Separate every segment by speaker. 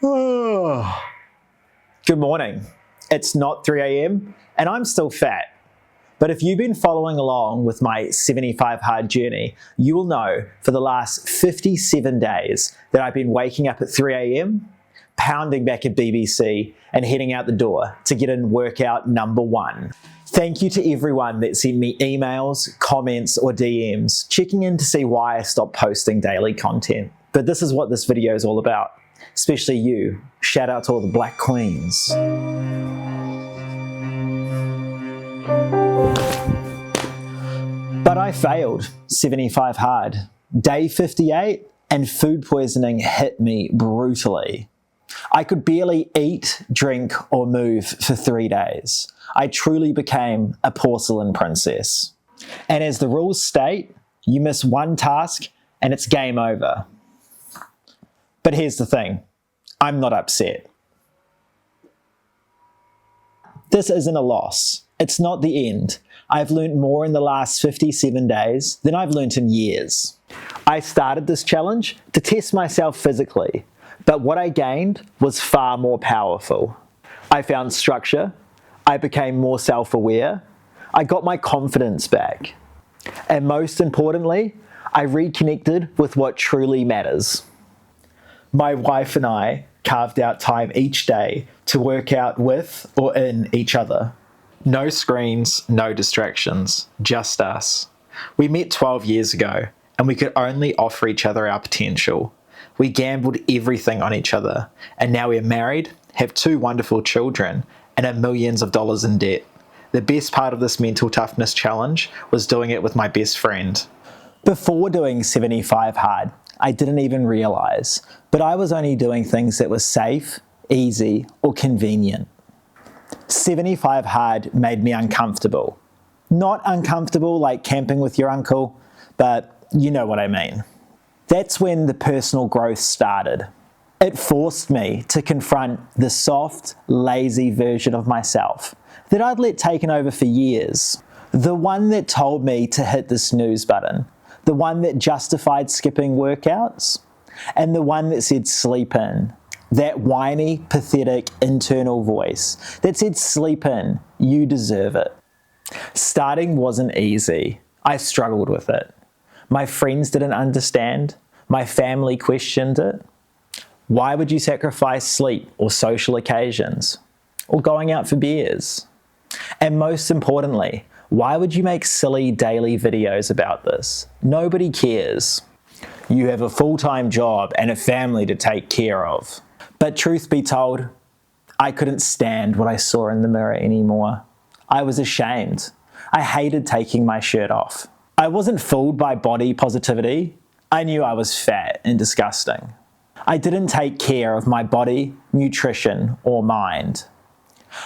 Speaker 1: Good morning. It's not 3 a.m. and I'm still fat. But if you've been following along with my 75 hard journey, you will know for the last 57 days that I've been waking up at 3 a.m., pounding back at BBC and heading out the door to get in workout number 1. Thank you to everyone that sent me emails, comments or DMs, checking in to see why I stopped posting daily content. But this is what this video is all about. Especially you. Shout out to all the Black Queens. But I failed 75 hard. Day 58 and food poisoning hit me brutally. I could barely eat, drink or move for 3 days. I truly became a porcelain princess. And as the rules state, you miss one task and it's game over. But here's the thing, I'm not upset. This isn't a loss. It's not the end. I've learned more in the last 57 days than I've learned in years. I started this challenge to test myself physically, but what I gained was far more powerful. I found structure, I became more self-aware, I got my confidence back, and most importantly, I reconnected with what truly matters. My wife and I carved out time each day to work out with or in each other. No screens, no distractions, just us. We met 12 years ago and we could only offer each other our potential. We gambled everything on each other and now we're married, have 2 wonderful children and are millions of dollars in debt. The best part of this mental toughness challenge was doing it with my best friend. Before doing 75 hard, I didn't even realize, but I was only doing things that were safe, easy, or convenient. 75 hard made me uncomfortable. Not uncomfortable like camping with your uncle, but you know what I mean. That's when the personal growth started. It forced me to confront the soft, lazy version of myself that I'd let taken over for years. The one that told me to hit the snooze button. The one that justified skipping workouts, and the one that said sleep in. That whiny, pathetic internal voice that said sleep in, you deserve it. Starting wasn't easy. I struggled with it. My friends didn't understand. My family questioned it. Why would you sacrifice sleep or social occasions? Or going out for beers? And most importantly, why would you make silly daily videos about this? Nobody cares. You have a full-time job and a family to take care of. But truth be told, I couldn't stand what I saw in the mirror anymore. I was ashamed. I hated taking my shirt off. I wasn't fooled by body positivity. I knew I was fat and disgusting. I didn't take care of my body, nutrition, or mind.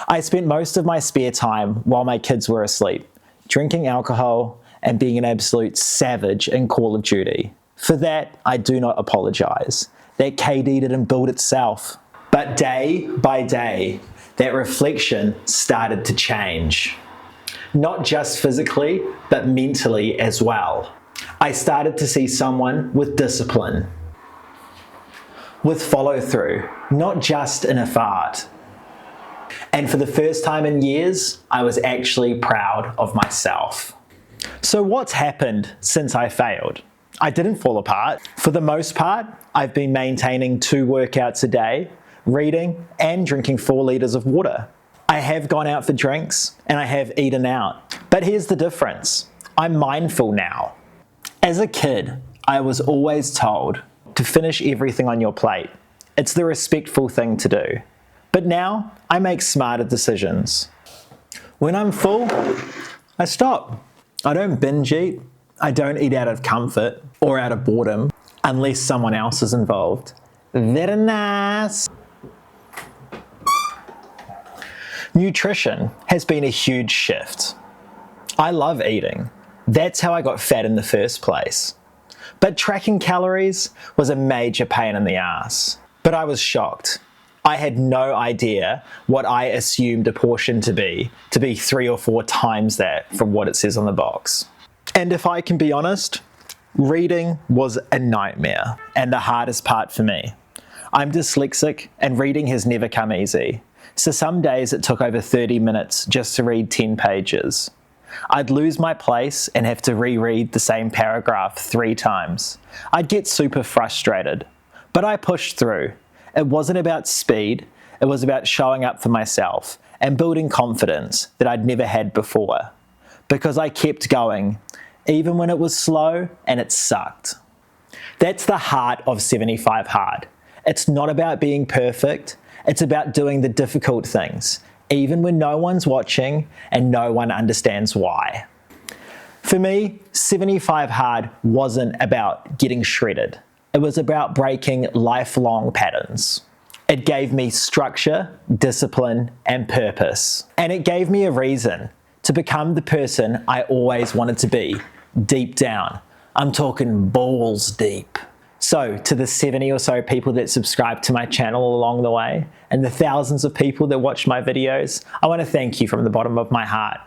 Speaker 1: I spent most of my spare time while my kids were asleep, drinking alcohol and being an absolute savage in Call of Duty. For that, I do not apologize. That KD didn't build itself. But day by day, that reflection started to change. Not just physically, but mentally as well. I started to see someone with discipline, with follow-through, not just in a fart. And for the first time in years, I was actually proud of myself. So what's happened since I failed? I didn't fall apart. For the most part, I've been maintaining 2 workouts a day, reading and drinking 4 liters of water. I have gone out for drinks and I have eaten out. But here's the difference. I'm mindful now. As a kid, I was always told to finish everything on your plate. It's the respectful thing to do. But now, I make smarter decisions. When I'm full, I stop. I don't binge eat. I don't eat out of comfort or out of boredom unless someone else is involved. Very nice. Nutrition has been a huge shift. I love eating. That's how I got fat in the first place. But tracking calories was a major pain in the ass. But I was shocked. I had no idea what I assumed a portion to be 3 or 4 times that from what it says on the box. And if I can be honest, reading was a nightmare and the hardest part for me. I'm dyslexic and reading has never come easy. So some days it took over 30 minutes just to read 10 pages. I'd lose my place and have to reread the same paragraph 3 times. I'd get super frustrated, but I pushed through. It wasn't about speed, it was about showing up for myself and building confidence that I'd never had before. Because I kept going, even when it was slow and it sucked. That's the heart of 75 Hard. It's not about being perfect, it's about doing the difficult things, even when no one's watching and no one understands why. For me, 75 Hard wasn't about getting shredded. It was about breaking lifelong patterns. It gave me structure, discipline, and purpose. And it gave me a reason to become the person I always wanted to be, deep down. I'm talking balls deep. So, to the 70 or so people that subscribe to my channel along the way, and the thousands of people that watch my videos, I want to thank you from the bottom of my heart.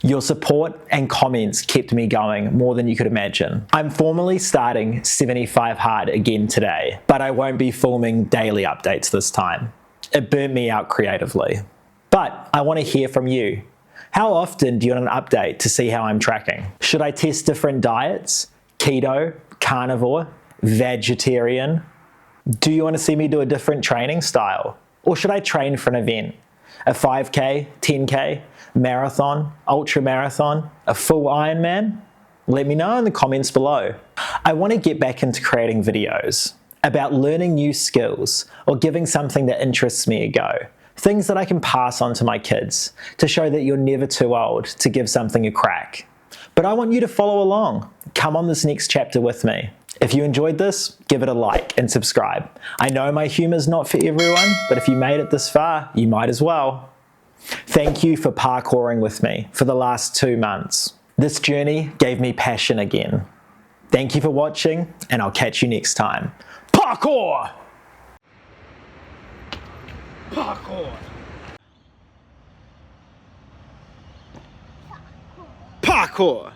Speaker 1: Your support and comments kept me going more than you could imagine. I'm formally starting 75 Hard again today, but I won't be filming daily updates this time. It burnt me out creatively. But I want to hear from you. How often do you want an update to see how I'm tracking? Should I test different diets? Keto, carnivore, vegetarian? Do you want to see me do a different training style? Or should I train for an event? A 5K, 10K, marathon, ultra marathon, a full Ironman? Let me know in the comments below. I want to get back into creating videos about learning new skills or giving something that interests me a go. Things that I can pass on to my kids to show that you're never too old to give something a crack. But I want you to follow along. Come on this next chapter with me. If you enjoyed this, give it a like and subscribe. I know my humor's not for everyone, but if you made it this far, you might as well. Thank you for parkouring with me for the last 2 months. This journey gave me passion again. Thank you for watching, and I'll catch you next time. Parkour!
Speaker 2: Parkour! Parkour!